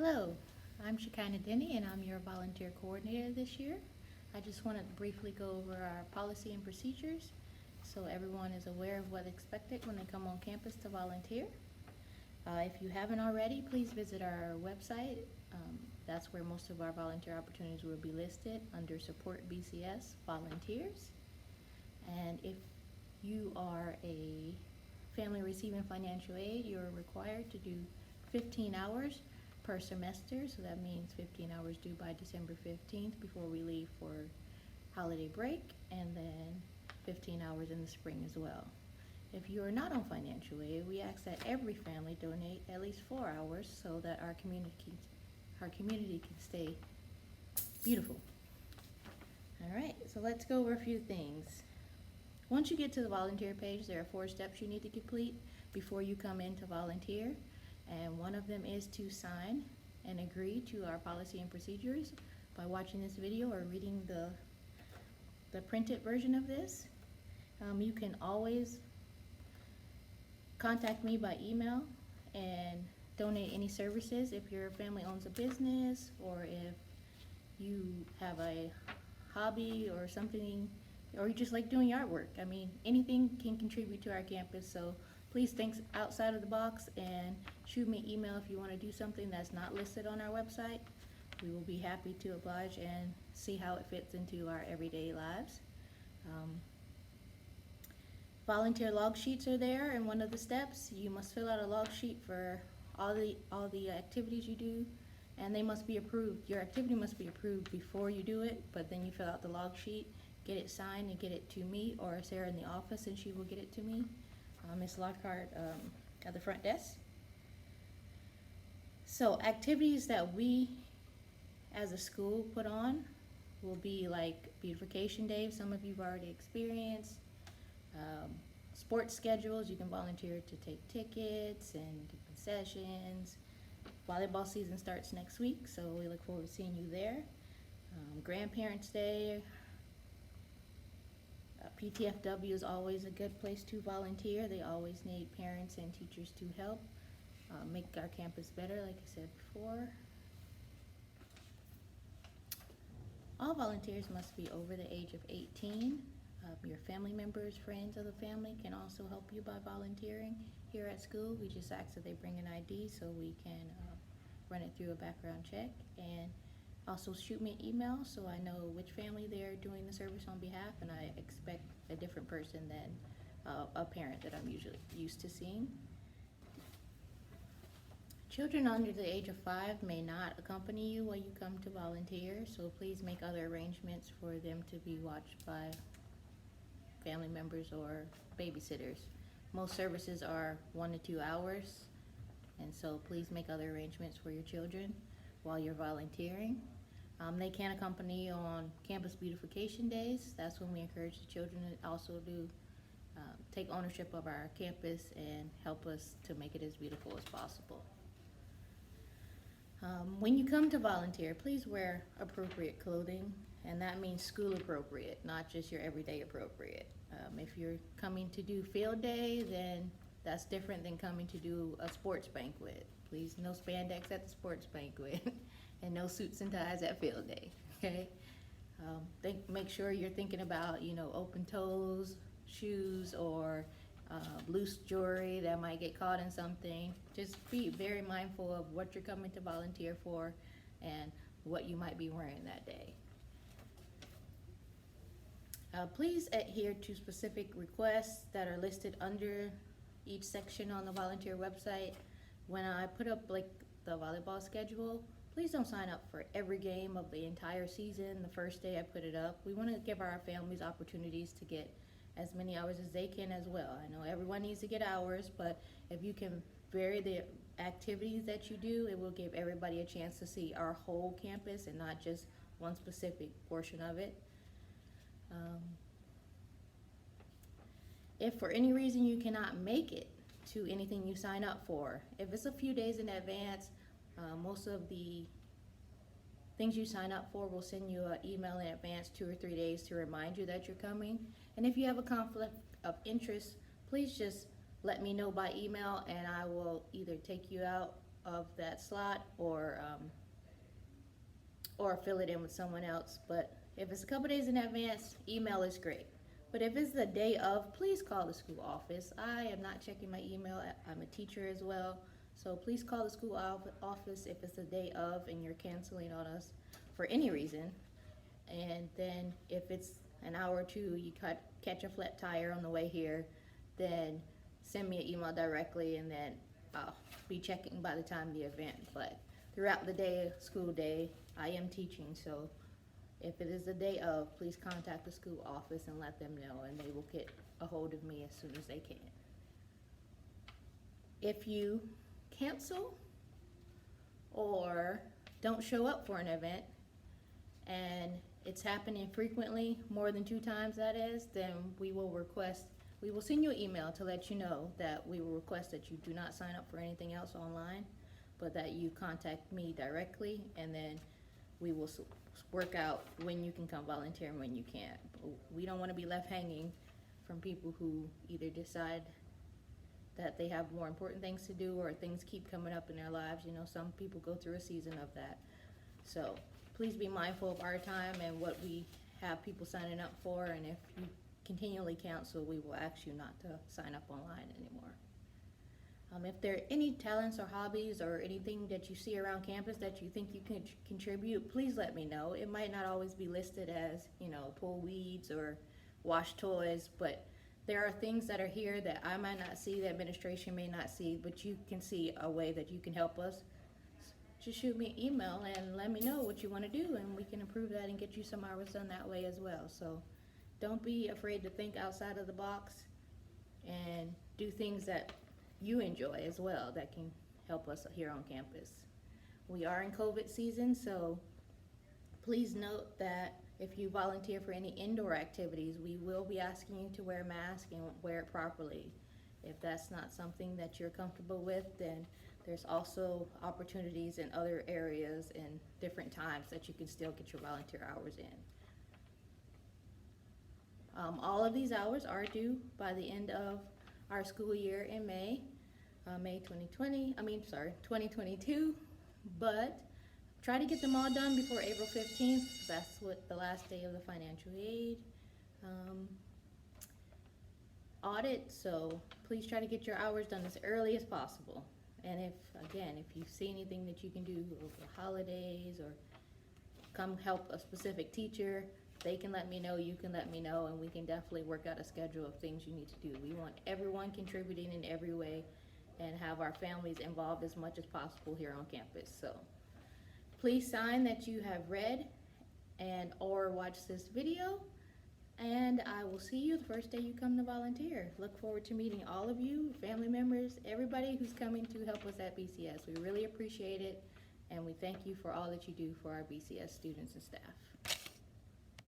Hello, I'm Shekinah Denny and I'm your volunteer coordinator this year. I just want to briefly go over our policy and procedures so everyone is aware of what's expected when they come on campus to volunteer. If you haven't already, please visit our website. That's where most of our volunteer opportunities will be listed under Support BCS Volunteers. And if you are a family receiving financial aid, you're required to do 15 hours per semester, so that means 15 hours due by December 15th before we leave for holiday break, and then 15 hours in the spring as well. If you are not on financial aid, we ask that every family donate at least 4 hours so that our community can stay beautiful. All right, so let's go over a few things. Once you get to the volunteer page, there are 4 steps you need to complete before you come in to volunteer. And one of them is to sign and agree to our policy and procedures by watching this video or reading the printed version of this. You can always contact me by email and donate any services if your family owns a business or if you have a hobby or something, or you just like doing artwork. I mean, anything can contribute to our campus, so please think outside of the box and shoot me an email if you want to do something that's not listed on our website. We will be happy to oblige and see how it fits into our everyday lives. Volunteer log sheets are there, and one of the steps, you must fill out a log sheet for all the activities you do, and they must be approved. Your activity must be approved before you do it, but then you fill out the log sheet, get it signed, and get it to me or Sarah in the office, and she will get it to me. Ms. Lockhart at the front desk. So activities that we as a school put on will be like beautification day, some of you've already experienced. Sports schedules, you can volunteer to take tickets and do concessions. Volleyball season starts next week, so we look forward to seeing you there. Grandparents' Day. PTFW is always a good place to volunteer. They always need parents and teachers to help make our campus better, like I said before. All volunteers must be over the age of 18. Your family members, friends of the family can also help you by volunteering here at school. We just ask that they bring an ID so we can run it through a background check. And also shoot me an email so I know which family they're doing the service on behalf, and I expect a different person than a parent that I'm usually used to seeing. Children under the age of 5 may not accompany you while you come to volunteer, so please make other arrangements for them to be watched by family members or babysitters. Most services are 1 to 2 hours, and so please make other arrangements for your children while you're volunteering. They can accompany you on campus beautification days. That's when we encourage the children to also take ownership of our campus and help us to make it as beautiful as possible. When you come to volunteer, please wear appropriate clothing, and that means school appropriate, not just your everyday appropriate. If you're coming to do field day, then that's different than coming to do a sports banquet. Please, no spandex at the sports banquet and no suits and ties at field day, okay? Make sure you're thinking about, open toes, shoes, or loose jewelry that might get caught in something. Just be very mindful of what you're coming to volunteer for and what you might be wearing that day. Please adhere to specific requests that are listed under each section on the volunteer website. When I put up the volleyball schedule, please don't sign up for every game of the entire season the first day I put it up. We want to give our families opportunities to get as many hours as they can as well. I know everyone needs to get hours, but if you can vary the activities that you do, it will give everybody a chance to see our whole campus and not just one specific portion of it. If for any reason you cannot make it to anything you sign up for, if it's a few days in advance, most of the things you sign up for will send you an email in advance 2 or 3 days to remind you that you're coming. And if you have a conflict of interest, please just let me know by email and I will either take you out of that slot, or fill it in with someone else. But if it's a couple days in advance, email is great. But if it's the day of, please call the school office. I am not checking my email. I'm a teacher as well. So please call the school office if it's the day of and you're canceling on us for any reason. And then if it's an hour or two, you catch a flat tire on the way here, then send me an email directly, and then I'll be checking by the time the event. But throughout the day, school day, I am teaching, so if it is the day of, please contact the school office and let them know, and they will get a hold of me as soon as they can. If you cancel or don't show up for an event, and it's happening frequently, more than 2 times that is, then we will send you an email to let you know that we will request that you do not sign up for anything else online, but that you contact me directly, and then we will work out when you can come volunteer and when you can't. We don't want to be left hanging from people who either decide that they have more important things to do, or things keep coming up in their lives. You know, some people go through a season of that. So please be mindful of our time and what we have people signing up for, and if you continually cancel, we will ask you not to sign up online anymore. If there are any talents or hobbies or anything that you see around campus that you think you can contribute, please let me know. It might not always be listed as, pull weeds or wash toys, but there are things that are here that I might not see, that administration may not see, but you can see a way that you can help us. Just shoot me an email and let me know what you want to do, and we can improve that and get you some hours done that way as well. So don't be afraid to think outside of the box and do things that you enjoy as well that can help us here on campus. We are in COVID season, so please note that if you volunteer for any indoor activities, we will be asking you to wear a mask and wear it properly. If that's not something that you're comfortable with, then there's also opportunities in other areas and different times that you can still get your volunteer hours in. All of these hours are due by the end of our school year in May 2022, but try to get them all done before April 15th, because that's what the last day of the financial aid audit. So please try to get your hours done as early as possible. And if you see anything that you can do over the holidays, or come help a specific teacher, they can let me know, you can let me know, and we can definitely work out a schedule of things you need to do. We want everyone contributing in every way and have our families involved as much as possible here on campus. So please sign that you have read and or watched this video, and I will see you the first day you come to volunteer. Look forward to meeting all of you, family members, everybody who's coming to help us at BCS. We really appreciate it, and we thank you for all that you do for our BCS students and staff.